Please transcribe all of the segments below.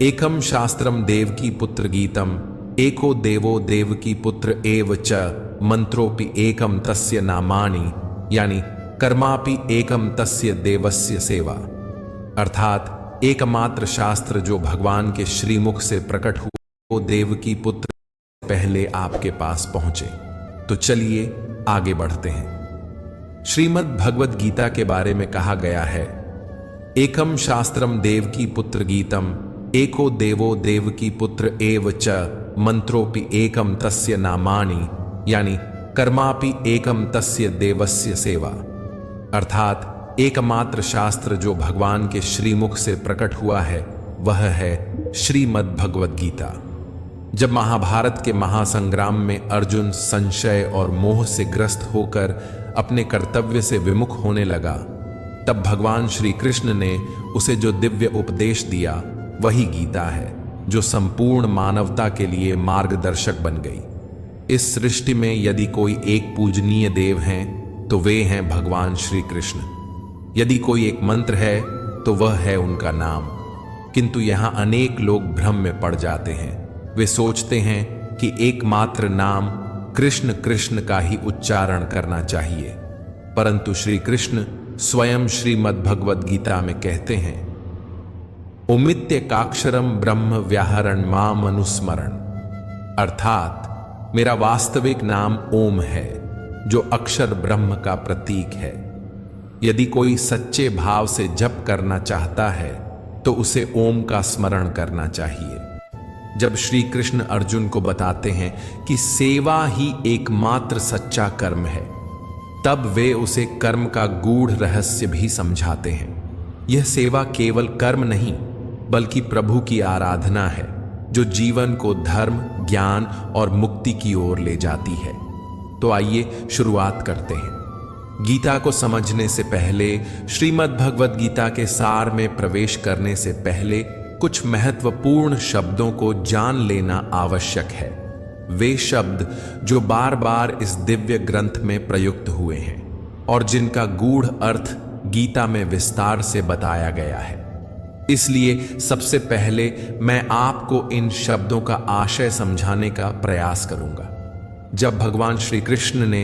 एकम शास्त्रम देवकी पुत्र गीतम एको देवो देवकी पुत्र एव च मंत्रोपि एकम तस्य नामानि यानी कर्मापि एकम तस्य देवस्य सेवा। अर्थात एकमात्र शास्त्र जो भगवान के श्रीमुख से प्रकट हुआ वो देवकी पुत्र पहले आपके पास पहुंचे। तो चलिए आगे बढ़ते हैं। श्रीमद् भगवद गीता के बारे में कहा गया है, एकम शास्त्रम देवकी पुत्र गीतम एको देवो देवकी पुत्र एव च मंत्रोपि एकम तस्य नामानि यानी कर्मापि एकम तस्य देवस्य सेवा। अर्थात एकमात्र शास्त्र जो भगवान के श्रीमुख से प्रकट हुआ है वह है श्रीमद् भगवद गीता। जब महाभारत के महासंग्राम में अर्जुन संशय और मोह से ग्रस्त होकर अपने कर्तव्य से विमुख होने लगा, तब भगवान श्री कृष्ण ने उसे जो दिव्य उपदेश दिया वही गीता है, जो संपूर्ण मानवता के लिए मार्गदर्शक बन गई। इस सृष्टि में यदि कोई एक पूजनीय देव हैं तो वे हैं भगवान श्री कृष्ण। यदि कोई एक मंत्र है तो वह है उनका नाम। किंतु यहाँ अनेक लोग भ्रम में पड़ जाते हैं। वे सोचते हैं कि एकमात्र नाम कृष्ण कृष्ण का ही उच्चारण करना चाहिए, परंतु श्री कृष्ण स्वयं श्रीमद् भगवद गीता में कहते हैं, ओमित्येकाक्षरम ब्रह्म व्याहरण माम अनुस्मरण। अर्थात मेरा वास्तविक नाम ओम है, जो अक्षर ब्रह्म का प्रतीक है। यदि कोई सच्चे भाव से जप करना चाहता है तो उसे ओम का स्मरण करना चाहिए। जब श्री कृष्ण अर्जुन को बताते हैं कि सेवा ही एकमात्र सच्चा कर्म है, तब वे उसे कर्म का गूढ़ रहस्य भी समझाते हैं। यह सेवा केवल कर्म नहीं बल्कि प्रभु की आराधना है, जो जीवन को धर्म, ज्ञान और मुक्ति की ओर ले जाती है। तो आइए शुरुआत करते हैं। गीता को समझने से पहले, श्रीमद् भगवद गीता के सार में प्रवेश करने से पहले कुछ महत्वपूर्ण शब्दों को जान लेना आवश्यक है। वे शब्द जो बार बार इस दिव्य ग्रंथ में प्रयुक्त हुए हैं और जिनका गूढ़ अर्थ गीता में विस्तार से बताया गया है। इसलिए सबसे पहले मैं आपको इन शब्दों का आशय समझाने का प्रयास करूंगा। जब भगवान श्री कृष्ण ने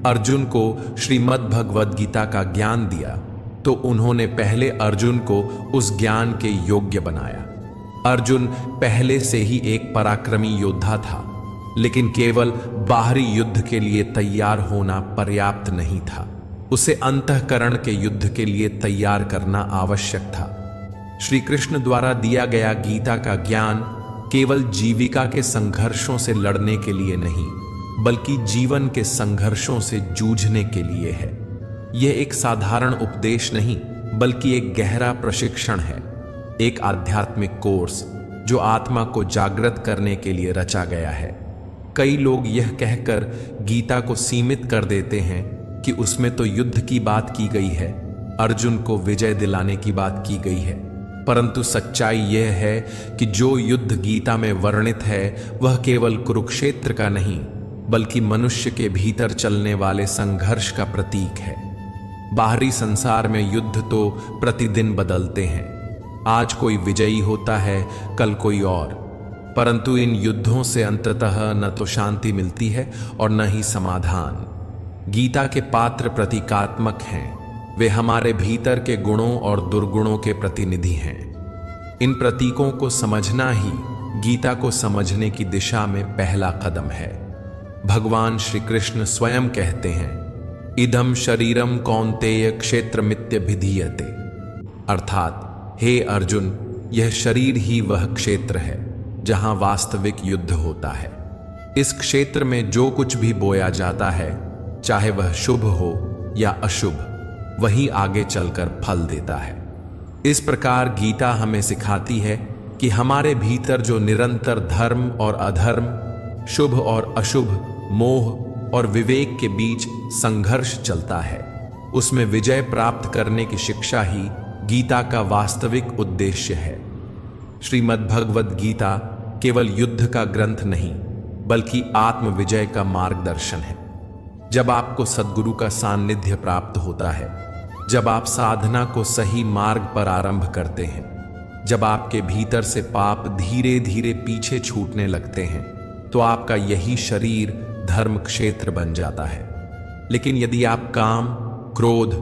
अर्जुन को श्रीमद् भगवद गीता का ज्ञान दिया तो उन्होंने पहले अर्जुन को उस ज्ञान के योग्य बनाया। अर्जुन पहले से ही एक पराक्रमी योद्धा था, लेकिन केवल बाहरी युद्ध के लिए तैयार होना पर्याप्त नहीं था। उसे अंतःकरण के युद्ध के लिए तैयार करना आवश्यक था। श्री कृष्ण द्वारा दिया गया गीता का ज्ञान केवल जीविका के संघर्षों से लड़ने के लिए नहीं, बल्कि जीवन के संघर्षों से जूझने के लिए है। यह एक साधारण उपदेश नहीं, बल्कि एक गहरा प्रशिक्षण है, एक आध्यात्मिक कोर्स जो आत्मा को जागृत करने के लिए रचा गया है। कई लोग यह कहकर गीता को सीमित कर देते हैं कि उसमें तो युद्ध की बात की गई है, अर्जुन को विजय दिलाने की बात की गई है, परंतु सच्चाई यह है कि जो युद्ध गीता में वर्णित है वह केवल कुरुक्षेत्र का नहीं, बल्कि मनुष्य के भीतर चलने वाले संघर्ष का प्रतीक है। बाहरी संसार में युद्ध तो प्रतिदिन बदलते हैं। आज कोई विजयी होता है, कल कोई और, परंतु इन युद्धों से अंततः न तो शांति मिलती है और न ही समाधान। गीता के पात्र प्रतीकात्मक हैं। वे हमारे भीतर के गुणों और दुर्गुणों के प्रतिनिधि हैं। इन प्रतीकों को समझना ही गीता को समझने की दिशा में पहला कदम है। भगवान श्री कृष्ण स्वयं कहते हैं, इदम शरीरम कौन्तेय क्षेत्रमित्यभिधीयते। अर्थात हे अर्जुन, यह शरीर ही वह क्षेत्र है जहां वास्तविक युद्ध होता है। इस क्षेत्र में जो कुछ भी बोया जाता है, चाहे वह शुभ हो या अशुभ, वही आगे चलकर फल देता है। इस प्रकार गीता हमें सिखाती है कि हमारे भीतर जो निरंतर धर्म और अधर्म, शुभ और अशुभ, मोह और विवेक के बीच संघर्ष चलता है, उसमें विजय प्राप्त करने की शिक्षा ही गीता का वास्तविक उद्देश्य है। श्रीमद् भगवद गीता केवल युद्ध का ग्रंथ नहीं, बल्कि आत्म विजय का मार्गदर्शन है। जब आपको सद्गुरु का सान्निध्य प्राप्त होता है, जब आप साधना को सही मार्ग पर आरंभ करते हैं, जब आपके भीतर से पाप धीरे धीरे पीछे छूटने लगते हैं तो आपका यही शरीर धर्म क्षेत्र बन जाता है। लेकिन यदि आप काम, क्रोध,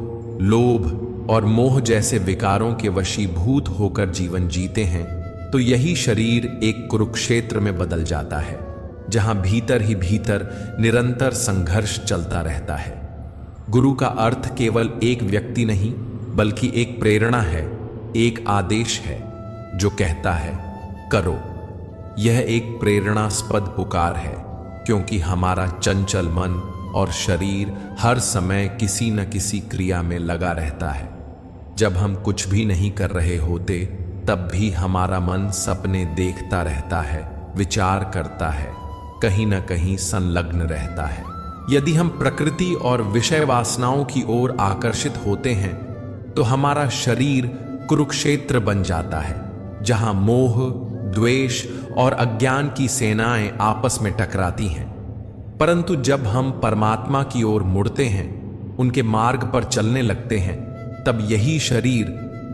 लोभ और मोह जैसे विकारों के वशीभूत होकर जीवन जीते हैं तो यही शरीर एक कुरुक्षेत्र में बदल जाता है, जहां भीतर ही भीतर निरंतर संघर्ष चलता रहता है। गुरु का अर्थ केवल एक व्यक्ति नहीं बल्कि एक प्रेरणा है, एक आदेश है जो कहता है करो। यह एक प्रेरणास्पद पुकार है क्योंकि हमारा चंचल मन और शरीर हर समय किसी न किसी क्रिया में लगा रहता है। जब हम कुछ भी नहीं कर रहे होते तब भी हमारा मन सपने देखता रहता है, विचार करता है, कहीं न कहीं संलग्न रहता है। यदि हम प्रकृति और विषय वासनाओं की ओर आकर्षित होते हैं तो हमारा शरीर कुरुक्षेत्र बन जाता है, जहां मोह, द्वेष और अज्ञान की सेनाएं आपस में टकराती हैं। परंतु जब हम परमात्मा की ओर मुड़ते हैं, उनके मार्ग पर चलने लगते हैं, तब यही शरीर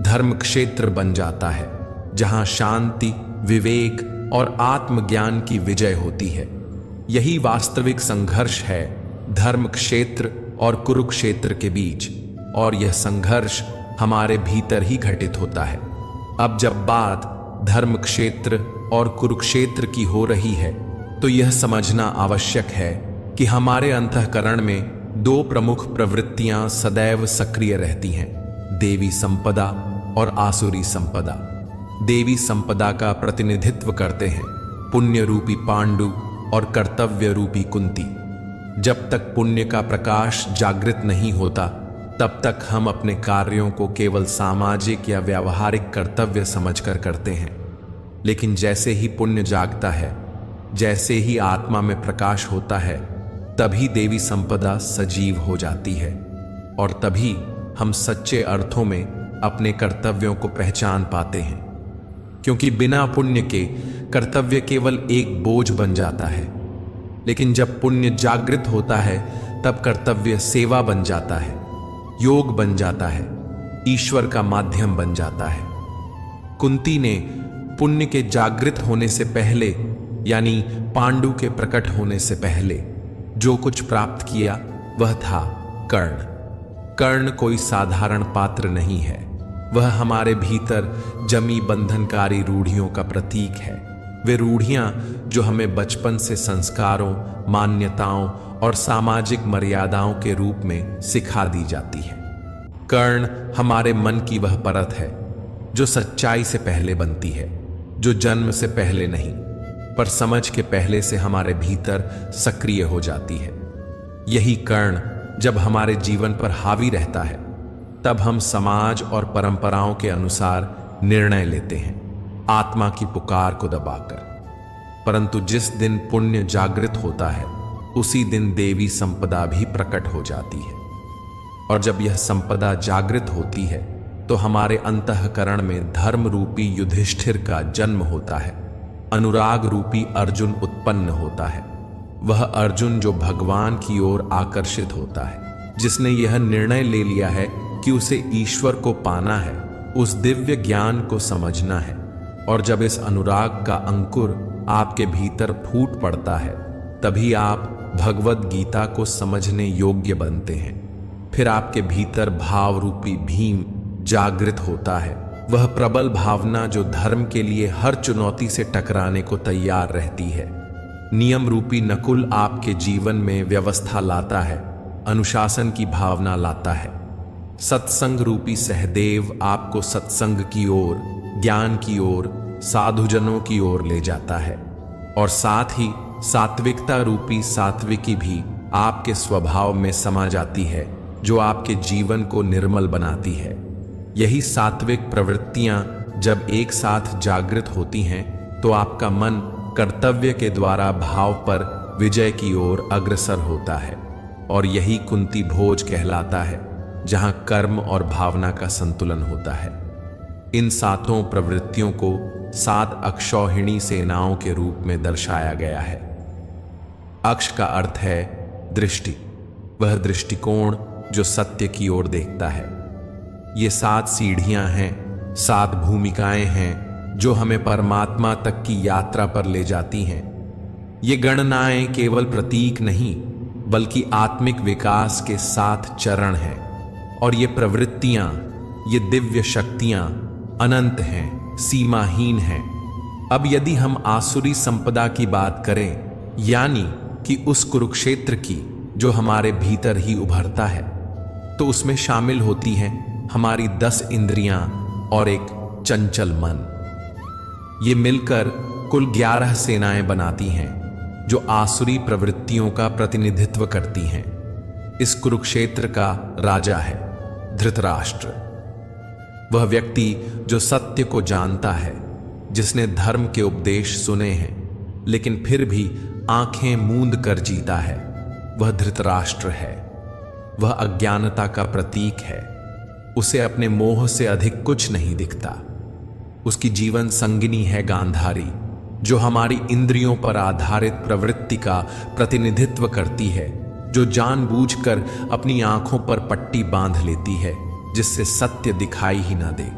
धर्म क्षेत्र बन जाता है, जहां शांति, विवेक और आत्मज्ञान की विजय होती है। यही वास्तविक संघर्ष है धर्म क्षेत्र और कुरुक्षेत्र के बीच, और यह संघर्ष हमारे भीतर ही घटित होता है। अब जब बात धर्म क्षेत्र और कुरुक्षेत्र की हो रही है तो यह समझना आवश्यक है कि हमारे अंतःकरण में दो प्रमुख प्रवृत्तियां सदैव सक्रिय रहती हैं, देवी संपदा और आसुरी संपदा। देवी संपदा का प्रतिनिधित्व करते हैं पुण्य रूपी पांडु और कर्तव्य रूपी कुंती। जब तक पुण्य का प्रकाश जागृत नहीं होता तब तक हम अपने कार्यों को केवल सामाजिक या व्यावहारिक कर्तव्य समझकर करते हैं। लेकिन जैसे ही पुण्य जागता है, जैसे ही आत्मा में प्रकाश होता है, तभी देवी संपदा सजीव हो जाती है और तभी हम सच्चे अर्थों में अपने कर्तव्यों को पहचान पाते हैं। क्योंकि बिना पुण्य के कर्तव्य केवल एक बोझ बन जाता है, लेकिन जब पुण्य जागृत होता है तब कर्तव्य सेवा बन जाता है, योग बन जाता है, ईश्वर का माध्यम बन जाता है। कुंती ने पुण्य के जागृत होने से पहले, यानी पांडु के प्रकट होने से पहले, जो कुछ प्राप्त किया वह था कर्ण। कर्ण कोई साधारण पात्र नहीं है, वह हमारे भीतर जमी बंधनकारी रूढ़ियों का प्रतीक है। वे रूढ़ियां जो हमें बचपन से संस्कारों, मान्यताओं और सामाजिक मर्यादाओं के रूप में सिखा दी जाती है। कर्ण हमारे मन की वह परत है जो सच्चाई से पहले बनती है, जो जन्म से पहले नहीं पर समझ के पहले से हमारे भीतर सक्रिय हो जाती है। यही कर्ण जब हमारे जीवन पर हावी रहता है तब हम समाज और परंपराओं के अनुसार निर्णय लेते हैं, आत्मा की पुकार को दबाकर। परंतु जिस दिन पुण्य जागृत होता है उसी दिन देवी संपदा भी प्रकट हो जाती है। और जब यह संपदा जागृत होती है तो हमारे अंतःकरण में धर्म रूपी युधिष्ठिर का जन्म होता है, अनुराग रूपी अर्जुन उत्पन्न होता है। वह अर्जुन जो भगवान की ओर आकर्षित होता है, जिसने यह निर्णय ले लिया है कि उसे ईश्वर को पाना है, उस दिव्य ज्ञान को समझना है। और जब इस अनुराग का अंकुर आपके भीतर फूट पड़ता है तभी आप भगवद गीता को समझने योग्य बनते हैं। फिर आपके भीतर भाव रूपी भीम जागृत होता है, वह प्रबल भावना जो धर्म के लिए हर चुनौती से टकराने को तैयार रहती है। नियम रूपी नकुल आपके जीवन में व्यवस्था लाता है, अनुशासन की भावना लाता है। सत्संग रूपी सहदेव आपको सत्संग की ओर, ज्ञान की ओर, साधुजनों की ओर ले जाता है। और साथ ही सात्विकता रूपी सात्विकी भी आपके स्वभाव में समा जाती है, जो आपके जीवन को निर्मल बनाती है। यही सात्विक प्रवृत्तियां जब एक साथ जागृत होती हैं तो आपका मन कर्तव्य के द्वारा भाव पर विजय की ओर अग्रसर होता है। और यही कुंती भोज कहलाता है, जहां कर्म और भावना का संतुलन होता है। इन सातों प्रवृत्तियों को 7 अक्षौहिणी सेनाओं के रूप में दर्शाया गया है। अक्ष का अर्थ है दृष्टि, वह दृष्टिकोण जो सत्य की ओर देखता है। ये 7 सीढ़ियां हैं 7 भूमिकाएं हैं जो हमें परमात्मा तक की यात्रा पर ले जाती हैं। ये गणनाएं केवल प्रतीक नहीं बल्कि आत्मिक विकास के 7 चरण हैं, और ये प्रवृत्तियां, ये दिव्य शक्तियां अनंत हैं, सीमाहीन हैं। अब यदि हम आसुरी संपदा की बात करें, यानी कि उस कुरुक्षेत्र की जो हमारे भीतर ही उभरता है, तो उसमें शामिल होती हैं हमारी 10 इंद्रियां और एक चंचल मन। ये मिलकर कुल 11 सेनाएं बनाती हैं जो आसुरी प्रवृत्तियों का प्रतिनिधित्व करती हैं। इस कुरुक्षेत्र का राजा है धृतराष्ट्र, वह व्यक्ति जो सत्य को जानता है, जिसने धर्म के उपदेश सुने हैं लेकिन फिर भी आंखें मूंद कर जीता है। वह धृतराष्ट्र है। वह अज्ञानता का प्रतीक है। उसे अपने मोह से अधिक कुछ नहीं दिखता। उसकी जीवन संगिनी है गांधारी, जो हमारी इंद्रियों पर आधारित प्रवृत्ति का प्रतिनिधित्व करती है, जो जानबूझकर अपनी आंखों पर पट्टी बांध लेती है जिससे सत्य दिखाई ही ना दे।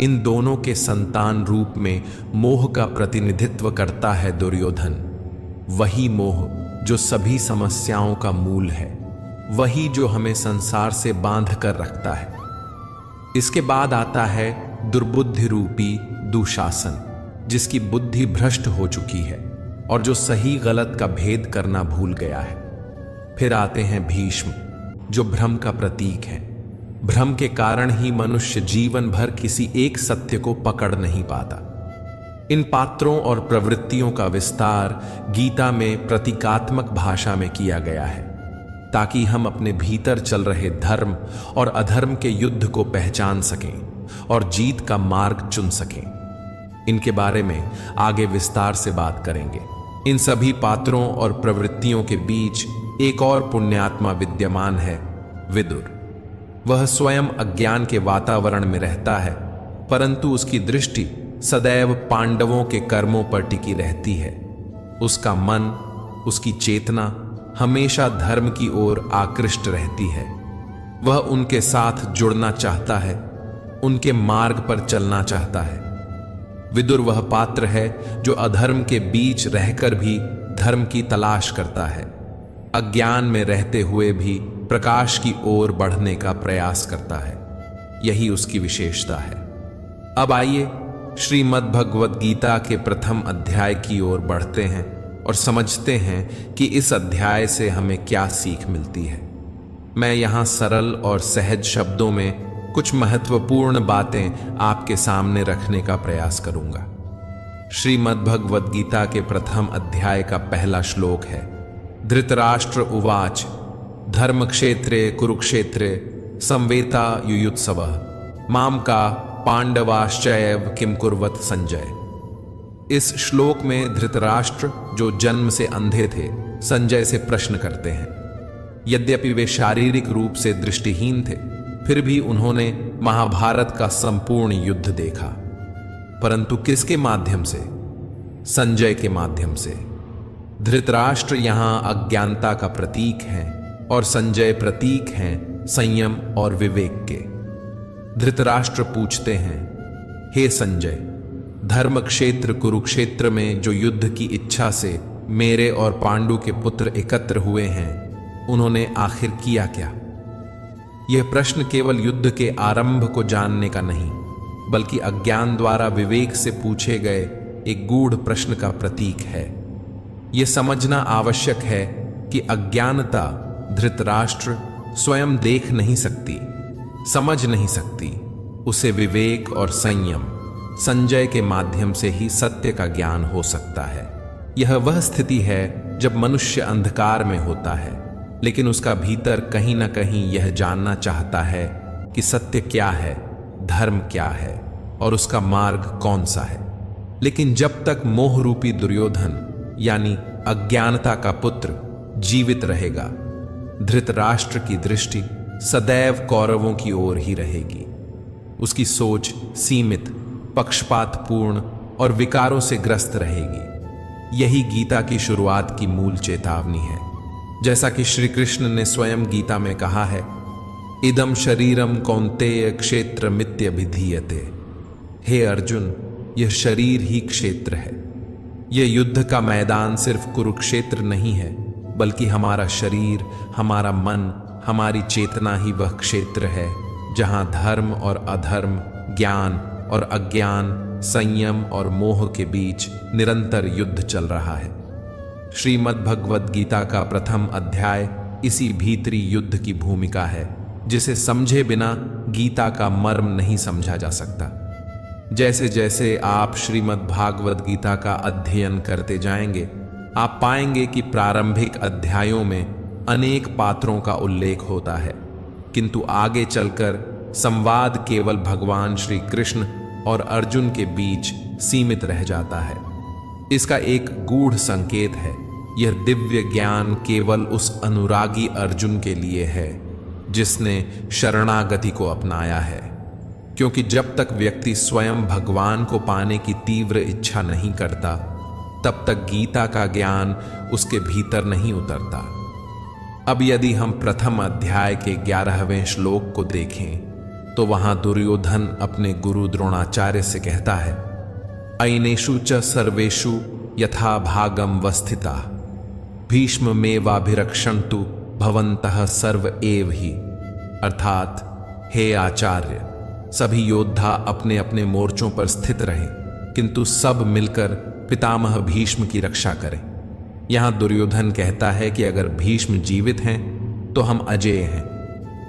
इन दोनों के संतान रूप में मोह का प्रतिनिधित्व करता है दुर्योधन। वही मोह जो सभी समस्याओं का मूल है, वही जो हमें संसार से बांध कर रखता है। इसके बाद आता है दुर्बुद्धि रूपी दुशासन, जिसकी बुद्धि भ्रष्ट हो चुकी है और जो सही गलत का भेद करना भूल गया है। फिर आते हैं भीष्म, जो भ्रम का प्रतीक है। भ्रम के कारण ही मनुष्य जीवन भर किसी एक सत्य को पकड़ नहीं पाता। इन पात्रों और प्रवृत्तियों का विस्तार गीता में प्रतीकात्मक भाषा में किया गया है, ताकि हम अपने भीतर चल रहे धर्म और अधर्म के युद्ध को पहचान सकें और जीत का मार्ग चुन सकें। इनके बारे में आगे विस्तार से बात करेंगे। इन सभी पात्रों और प्रवृत्तियों के बीच एक और पुण्यात्मा विद्यमान है, विदुर। वह स्वयं अज्ञान के वातावरण में रहता है, परंतु उसकी दृष्टि सदैव पांडवों के कर्मों पर टिकी रहती है। उसका मन, उसकी चेतना हमेशा धर्म की ओर आकृष्ट रहती है। वह उनके साथ जुड़ना चाहता है, उनके मार्ग पर चलना चाहता है। विदुर वह पात्र है जो अधर्म के बीच रहकर भी धर्म की तलाश करता है, अज्ञान में रहते हुए भी प्रकाश की ओर बढ़ने का प्रयास करता है। यही उसकी विशेषता है। अब आइए श्रीमद् भगवद गीता के प्रथम अध्याय की ओर बढ़ते हैं और समझते हैं कि इस अध्याय से हमें क्या सीख मिलती है। मैं यहाँ सरल और सहज शब्दों में कुछ महत्वपूर्ण बातें आपके सामने रखने का प्रयास करूंगा। श्रीमद् भगवद गीता के प्रथम अध्याय का पहला श्लोक है, धृतराष्ट्र उवाच धर्मक्षेत्रे कुरुक्षेत्रे संवेता युयुत्सवः माम का पांडवाश्चैव किम कुर्वत संजय। इस श्लोक में धृतराष्ट्र, जो जन्म से अंधे थे, संजय से प्रश्न करते हैं। यद्यपि वे शारीरिक रूप से दृष्टिहीन थे, फिर भी उन्होंने महाभारत का संपूर्ण युद्ध देखा, परंतु किसके माध्यम से? संजय के माध्यम से। धृतराष्ट्र यहां अज्ञानता का प्रतीक हैं और संजय प्रतीक हैं संयम और विवेक के। धृतराष्ट्र पूछते हैं, हे संजय, धर्म क्षेत्र कुरुक्षेत्र में जो युद्ध की इच्छा से मेरे और पांडु के पुत्र एकत्र हुए हैं, उन्होंने आखिर किया क्या? यह प्रश्न केवल युद्ध के आरंभ को जानने का नहीं, बल्कि अज्ञान द्वारा विवेक से पूछे गए एक गूढ़ प्रश्न का प्रतीक है। यह समझना आवश्यक है कि अज्ञानता धृतराष्ट्र स्वयं देख नहीं सकती, समझ नहीं सकती। उसे विवेक और संयम संजय के माध्यम से ही सत्य का ज्ञान हो सकता है। यह वह स्थिति है जब मनुष्य अंधकार में होता है, लेकिन उसका भीतर कहीं ना कहीं यह जानना चाहता है कि सत्य क्या है, धर्म क्या है और उसका मार्ग कौन सा है। लेकिन जब तक मोह रूपी दुर्योधन यानी अज्ञानता का पुत्र जीवित रहेगा, धृतराष्ट्र की दृष्टि सदैव कौरवों की ओर ही रहेगी। उसकी सोच सीमित, पक्षपातपूर्ण और विकारों से ग्रस्त रहेगी। यही गीता की शुरुआत की मूल चेतावनी है। जैसा कि श्री कृष्ण ने स्वयं गीता में कहा है, इदम शरीरम कौन्तेय क्षेत्र मित्यभिधीयते हे अर्जुन, यह शरीर ही क्षेत्र है। यह युद्ध का मैदान सिर्फ कुरुक्षेत्र नहीं है, बल्कि हमारा शरीर, हमारा मन, हमारी चेतना ही वह क्षेत्र है जहां धर्म और अधर्म, ज्ञान और अज्ञान, संयम और मोह के बीच निरंतर युद्ध चल रहा है। श्रीमद् भगवद गीता का प्रथम अध्याय इसी भीतरी युद्ध की भूमिका है, जिसे समझे बिना गीता का मर्म नहीं समझा जा सकता। जैसे जैसे आप श्रीमद् भागवत गीता का अध्ययन करते जाएंगे, आप पाएंगे कि प्रारंभिक अध्यायों में अनेक पात्रों का उल्लेख होता है, किंतु आगे चलकर संवाद केवल भगवान श्री कृष्ण और अर्जुन के बीच सीमित रह जाता है। इसका एक गूढ़ संकेत है, यह दिव्य ज्ञान केवल उस अनुरागी अर्जुन के लिए है जिसने शरणागति को अपनाया है, क्योंकि जब तक व्यक्ति स्वयं भगवान को पाने की तीव्र इच्छा नहीं करता, तब तक गीता का ज्ञान उसके भीतर नहीं उतरता। अब यदि हम प्रथम अध्याय के 11वें श्लोक को देखें तो वहां दुर्योधन अपने गुरु द्रोणाचार्य से कहता है, अयनेषु च सर्वेषु यथा भागम वस्थिता भीष्म मेवाभिरक्षन्तु भवन्तः सर्व एव ही। अर्थात, हे आचार्य, सभी योद्धा अपने अपने मोर्चों पर स्थित रहें, किंतु सब मिलकर पितामह भीष्म की रक्षा करें। यहां दुर्योधन कहता है कि अगर भीष्म जीवित हैं तो हम अजेय हैं,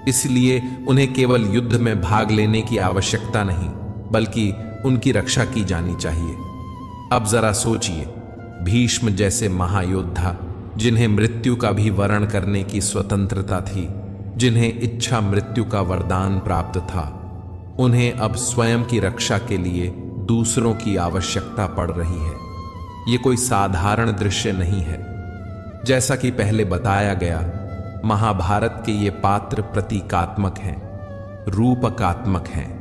इसलिए उन्हें केवल युद्ध में भाग लेने की आवश्यकता नहीं, बल्कि उनकी रक्षा की जानी चाहिए। अब जरा सोचिए, भीष्म जैसे महायोद्धा, जिन्हें मृत्यु का भी वरण करने की स्वतंत्रता थी, जिन्हें इच्छा मृत्यु का वरदान प्राप्त था, उन्हें अब स्वयं की रक्षा के लिए दूसरों की आवश्यकता पड़ रही है। ये कोई साधारण दृश्य नहीं है। जैसा कि पहले बताया गया, महाभारत के ये पात्र प्रतीकात्मक हैं, रूपकात्मक हैं।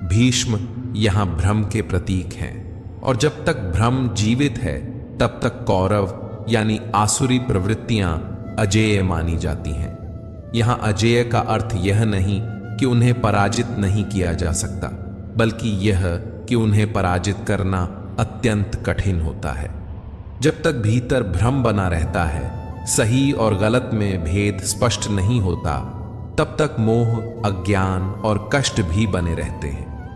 भीष्म यहां भ्रम के प्रतीक हैं, और जब तक भ्रम जीवित है तब तक कौरव यानी आसुरी प्रवृत्तियां अजेय मानी जाती हैं। यहां अजेय का अर्थ यह नहीं कि उन्हें पराजित नहीं किया जा सकता, बल्कि यह कि उन्हें पराजित करना अत्यंत कठिन होता है। जब तक भीतर भ्रम बना रहता है, सही और गलत में भेद स्पष्ट नहीं होता, तब तक मोह, अज्ञान और कष्ट भी बने रहते हैं।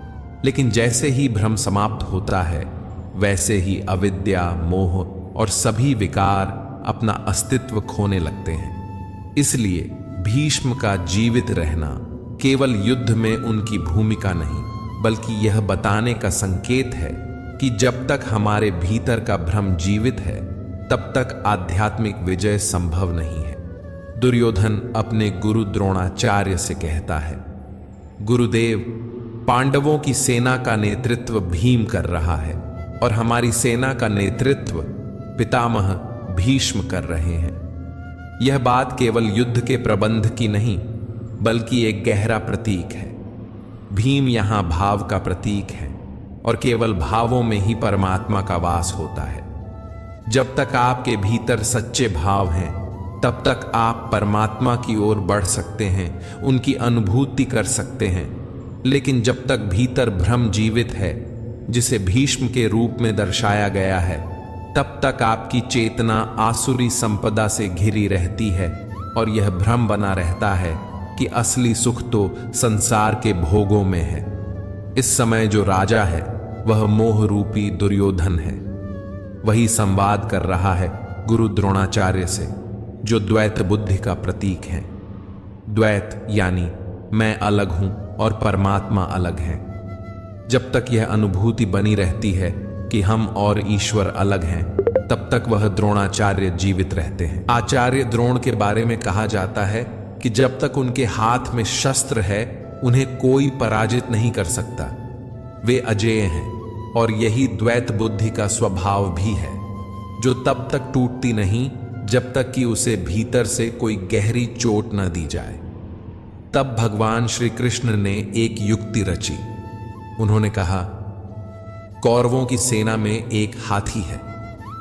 लेकिन जैसे ही भ्रम समाप्त होता है, वैसे ही अविद्या, मोह और सभी विकार अपना अस्तित्व खोने लगते हैं। इसलिए भीष्म का जीवित रहना केवल युद्ध में उनकी भूमिका नहीं, बल्कि यह बताने का संकेत है कि जब तक हमारे भीतर का भ्रम जीवित है, तब तक आध्यात्मिक विजय संभव नहीं है। दुर्योधन अपने गुरु द्रोणाचार्य से कहता है, गुरुदेव, पांडवों की सेना का नेतृत्व भीम कर रहा है और हमारी सेना का नेतृत्व पितामह भीष्म कर रहे हैं। यह बात केवल युद्ध के प्रबंध की नहीं, बल्कि एक गहरा प्रतीक है। भीम यहां भाव का प्रतीक है, और केवल भावों में ही परमात्मा का वास होता है। जब तक आपके भीतर सच्चे भाव हैं, तब तक आप परमात्मा की ओर बढ़ सकते हैं, उनकी अनुभूति कर सकते हैं। लेकिन जब तक भीतर भ्रम जीवित है, जिसे भीष्म के रूप में दर्शाया गया है, तब तक आपकी चेतना आसुरी संपदा से घिरी रहती है, और यह भ्रम बना रहता है कि असली सुख तो संसार के भोगों में है। इस समय जो राजा है, वह मोह रूपी दुर्योधन है। वही संवाद कर रहा है गुरु द्रोणाचार्य से, जो द्वैत बुद्धि का प्रतीक है। द्वैत यानी मैं अलग हूं और परमात्मा अलग है। जब तक यह अनुभूति बनी रहती है कि हम और ईश्वर अलग हैं, तब तक वह द्रोणाचार्य जीवित रहते हैं। आचार्य द्रोण के बारे में कहा जाता है कि जब तक उनके हाथ में शस्त्र है, उन्हें कोई पराजित नहीं कर सकता। वे अजेय हैं, और यही द्वैत बुद्धि का स्वभाव भी है, जो तब तक टूटती नहीं जब तक कि उसे भीतर से कोई गहरी चोट न दी जाए। तब भगवान श्री कृष्ण ने एक युक्ति रची। उन्होंने कहा, कौरवों की सेना में एक हाथी है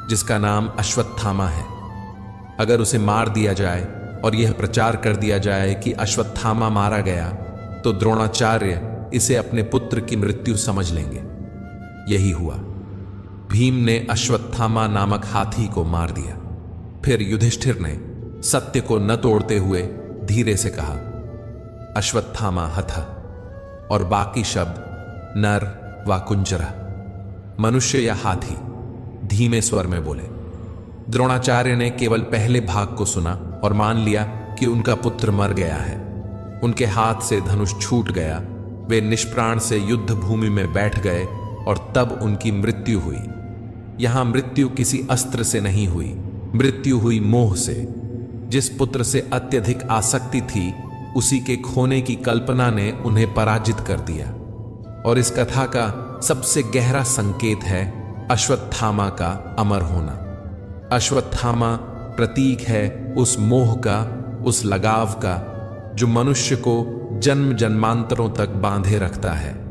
जिसका नाम अश्वत्थामा है। अगर उसे मार दिया जाए और यह प्रचार कर दिया जाए कि अश्वत्थामा मारा गया, तो द्रोणाचार्य इसे अपने पुत्र की मृत्यु समझ लेंगे। यही हुआ। भीम ने अश्वत्थामा नामक हाथी को मार दिया। फिर युधिष्ठिर ने सत्य को न तोड़ते हुए धीरे से कहा, अश्वत्थामा हथ, और बाकी शब्द नर व कुंजरा, मनुष्य या हाथी, धीमे स्वर में बोले। द्रोणाचार्य ने केवल पहले भाग को सुना और मान लिया कि उनका पुत्र मर गया है। उनके हाथ से धनुष छूट गया। वे निष्प्राण से युद्ध भूमि में बैठ गए और तब उनकी मृत्यु हुई। यहां मृत्यु किसी अस्त्र से नहीं हुई, मृत्यु हुई मोह से। जिस पुत्र से अत्यधिक आसक्ति थी, उसी के खोने की कल्पना ने उन्हें पराजित कर दिया। और इस कथा का सबसे गहरा संकेत है अश्वत्थामा का अमर होना। अश्वत्थामा प्रतीक है उस मोह का, उस लगाव का जो मनुष्य को जन्म जन्मांतरों तक बांधे रखता है।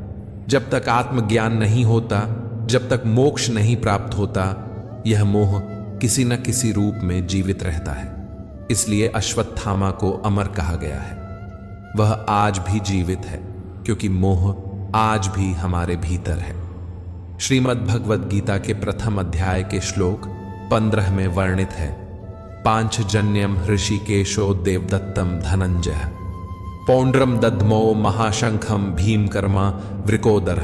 जब तक आत्मज्ञान नहीं होता, जब तक मोक्ष नहीं प्राप्त होता, यह मोह किसी न किसी रूप में जीवित रहता है। इसलिए अश्वत्थामा को अमर कहा गया है। वह आज भी जीवित है क्योंकि मोह आज भी हमारे भीतर है। श्रीमद् भगवद गीता के प्रथम अध्याय के श्लोक 15 में वर्णित है, पांचजन्यम ऋषिकेशो देवदत्तम धनंजय पौंड्रम दद्मो महाशंखम भीमकर्मा वृकोदर,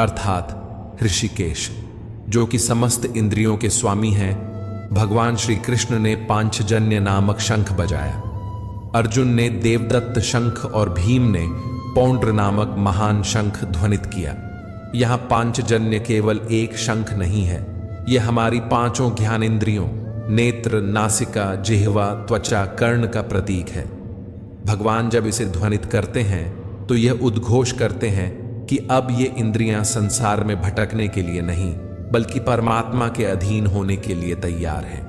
अर्थात ऋषिकेश जो कि समस्त इंद्रियों के स्वामी हैं। भगवान श्री कृष्ण ने पांचजन्य नामक शंख बजाया। अर्जुन ने देवदत्त शंख और भीम ने पौंड्र नामक महान शंख ध्वनित किया। यहां पांचजन्य केवल एक शंख नहीं है, यह हमारी पांचों ज्ञानेंद्रियों नेत्र, नासिका, जिह्वा, त्वचा, कर्ण का प्रतीक है। भगवान जब इसे ध्वनित करते हैं तो यह उद्घोष करते हैं कि अब ये इंद्रियां संसार में भटकने के लिए नहीं बल्कि परमात्मा के अधीन होने के लिए तैयार हैं।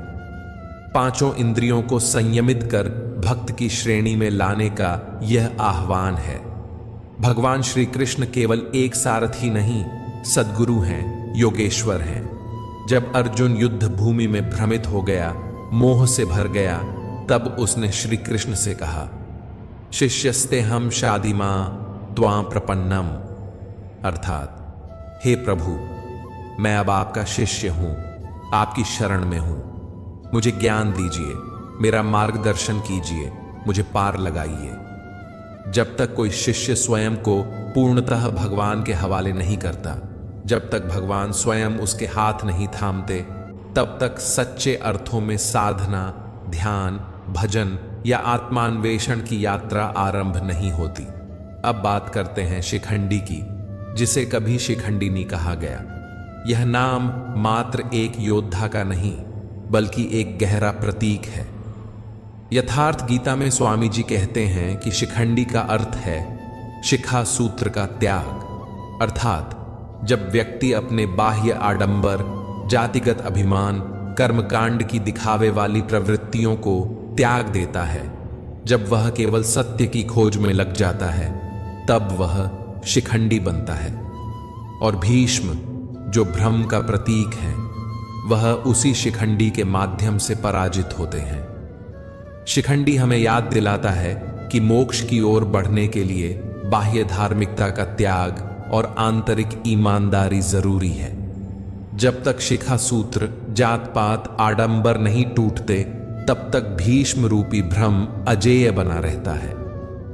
पांचों इंद्रियों को संयमित कर भक्त की श्रेणी में लाने का यह आह्वान है। भगवान श्री कृष्ण केवल एक सारथी नहीं, सद्गुरु हैं, योगेश्वर हैं। जब अर्जुन युद्ध भूमि में भ्रमित हो गया, मोह से भर गया, तब उसने श्री कृष्ण से कहा, शिष्यस्ते हम शादिमा त्वां प्रपन्नम, अर्थात हे प्रभु, मैं अब आपका शिष्य हूं, आपकी शरण में हूं। मुझे ज्ञान दीजिए, मेरा मार्गदर्शन कीजिए, मुझे पार लगाइए। जब तक कोई शिष्य स्वयं को पूर्णतः भगवान के हवाले नहीं करता, जब तक भगवान स्वयं उसके हाथ नहीं थामते, तब तक सच्चे अर्थों में साधना, ध्यान, भजन या आत्मान्वेषण की यात्रा आरंभ नहीं होती। अब बात करते हैं शिखंडी की, जिसे कभी शिखंडी नहीं कहा गया। यह नाम मात्र एक योद्धा का नहीं बल्कि एक गहरा प्रतीक है। यथार्थ गीता में स्वामी जी कहते हैं कि शिखंडी का अर्थ है शिखा सूत्र का त्याग, अर्थात जब व्यक्ति अपने बाह्य आडंबर, जातिगत अभिमान, कर्मकांड की दिखावे वाली प्रवृत्तियों को त्याग देता है, जब वह केवल सत्य की खोज में लग जाता है, तब वह शिखंडी बनता है। और भीष्म जो भ्रम का प्रतीक है, वह उसी शिखंडी के माध्यम से पराजित होते हैं। शिखंडी हमें याद दिलाता है कि मोक्ष की ओर बढ़ने के लिए बाह्य धार्मिकता का त्याग और आंतरिक ईमानदारी जरूरी है। जब तक शिखा सूत्र, जात पात, आडंबर नहीं टूटते, तब तक भीष्म रूपी भ्रम अजेय बना रहता है।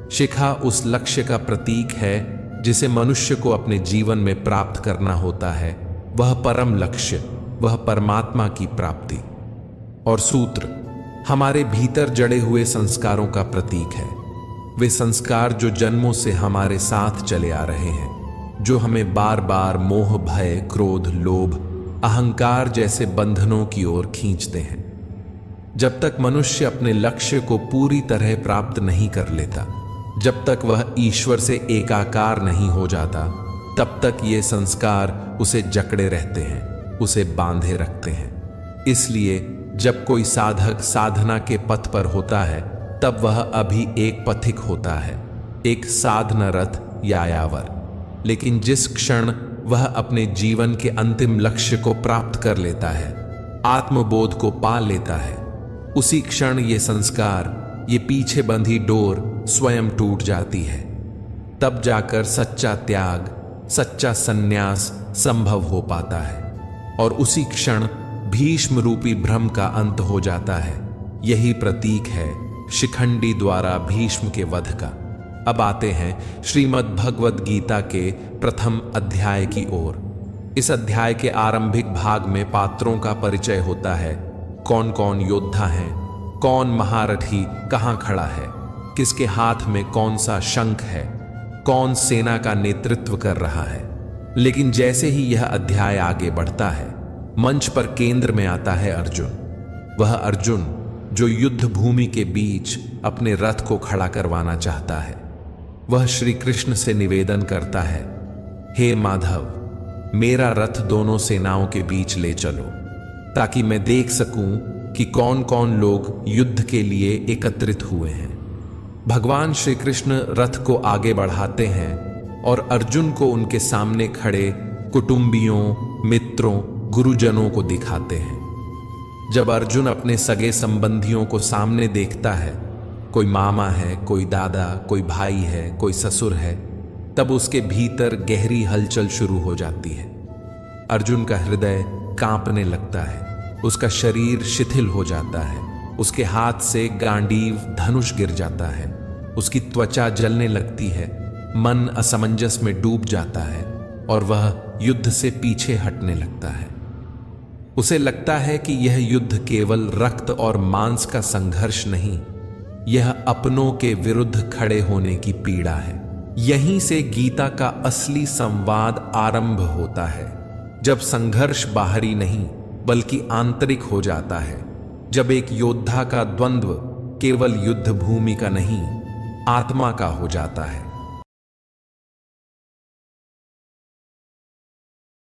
शिखा उस लक्ष्य का प्रतीक है जिसे मनुष्य को अपने जीवन में प्राप्त करना होता है। वह परम लक्ष्य, वह परमात्मा की प्राप्ति। और सूत्र हमारे भीतर जड़े हुए संस्कारों का प्रतीक है। वे संस्कार जो जन्मों से हमारे साथ चले आ रहे हैं, जो हमें बार बार मोह, भय, क्रोध, लोभ, अहंकार जैसे बंधनों की ओर खींचते हैं। जब तक मनुष्य अपने लक्ष्य को पूरी तरह प्राप्त नहीं कर लेता, जब तक वह ईश्वर से एकाकार नहीं हो जाता, तब तक ये संस्कार उसे जकड़े रहते हैं, उसे बांधे रखते हैं। इसलिए जब कोई साधक साधना के पथ पर होता है, तब वह अभी एक पथिक होता है, एक साधनरत यायावर। लेकिन जिस क्षण वह अपने जीवन के अंतिम लक्ष्य को प्राप्त कर लेता है, आत्मबोध को पा लेता है, उसी क्षण ये संस्कार, ये पीछे बंधी डोर स्वयं टूट जाती है। तब जाकर सच्चा त्याग, सच्चा संन्यास संभव हो पाता है और उसी क्षण भीष्म रूपी भ्रम का अंत हो जाता है। यही प्रतीक है शिखंडी द्वारा भीष्म के वध का। अब आते हैं श्रीमद् भगवद गीता के प्रथम अध्याय की ओर। इस अध्याय के आरंभिक भाग में पात्रों का परिचय होता है। कौन कौन योद्धा हैं, कौन महारथी कहाँ खड़ा है, किसके हाथ में कौन सा शंख है, कौन सेना का नेतृत्व कर रहा है। लेकिन जैसे ही यह अध्याय आगे बढ़ता है, मंच पर केंद्र में आता है अर्जुन। वह अर्जुन जो युद्ध भूमि के बीच अपने रथ को खड़ा करवाना चाहता है। वह श्री कृष्ण से निवेदन करता है, हे माधव, मेरा रथ दोनों सेनाओं के बीच ले चलो, ताकि मैं देख सकूं कि कौन कौन लोग युद्ध के लिए एकत्रित हुए हैं। भगवान श्री कृष्ण रथ को आगे बढ़ाते हैं और अर्जुन को उनके सामने खड़े कुटुंबियों, मित्रों, गुरुजनों को दिखाते हैं। जब अर्जुन अपने सगे संबंधियों को सामने देखता है, कोई मामा है, कोई दादा, कोई भाई है, कोई ससुर है, तब उसके भीतर गहरी हलचल शुरू हो जाती है। अर्जुन का हृदय कांपने लगता है, उसका शरीर शिथिल हो जाता है, उसके हाथ से गांडीव धनुष गिर जाता है, उसकी त्वचा जलने लगती है, मन असमंजस में डूब जाता है और वह युद्ध से पीछे हटने लगता है। उसे लगता है कि यह युद्ध केवल रक्त और मांस का संघर्ष नहीं, यह अपनों के विरुद्ध खड़े होने की पीड़ा है। यहीं से गीता का असली संवाद आरंभ होता है, जब संघर्ष बाहरी नहीं बल्कि आंतरिक हो जाता है, जब एक योद्धा का द्वंद्व केवल युद्ध भूमि का नहीं, आत्मा का हो जाता है।